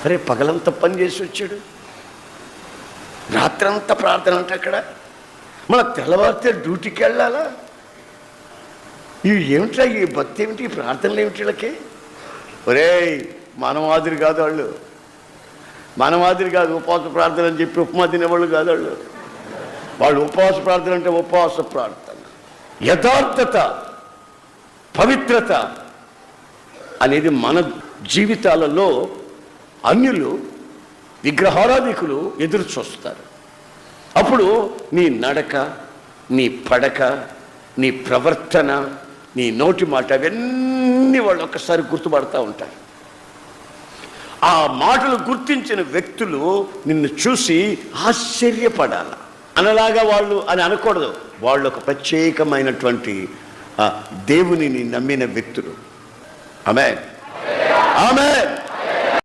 అరే పగలంతా పని చేసి వచ్చాడు, రాత్రంతా ప్రార్థన అంటే అక్కడ, మన తెల్లవారితే డ్యూటీకి వెళ్ళాలా? ఇవి ఏమిట్రా, ఈ భక్తి ఏమిటి, ఈ ప్రార్థనలు ఏమిటి వీళ్ళకి? ఒరే మన మాదిరి కాదు వాళ్ళు, మన మాదిరి కాదు. ఉపవాస ప్రార్థన అని చెప్పి ఉప్మా తినేవాళ్ళు కాదు వాళ్ళు. వాళ్ళు ఉపవాస ప్రార్థన అంటే ఉపవాస ప్రార్థన, యథార్థత, పవిత్రత అనేది మన జీవితాలలో అన్యులు, విగ్రహారాధికులు ఎదురు చూస్తారు. అప్పుడు నీ నడక, నీ పడక, నీ ప్రవర్తన, నీ నోటి మాట, అవన్నీ వాళ్ళు ఒక్కసారి గుర్తుపడతా ఉంటారు. ఆ మాటలు గుర్తించిన వ్యక్తులు నిన్ను చూసి ఆశ్చర్యపడాల. అనలాగా వాళ్ళు అని అనకూడదు, వాళ్ళు ఒక ప్రత్యేకమైనటువంటి దేవునిని నమ్మిన వ్యక్తులు. ఆమేన్, ఆమేన్.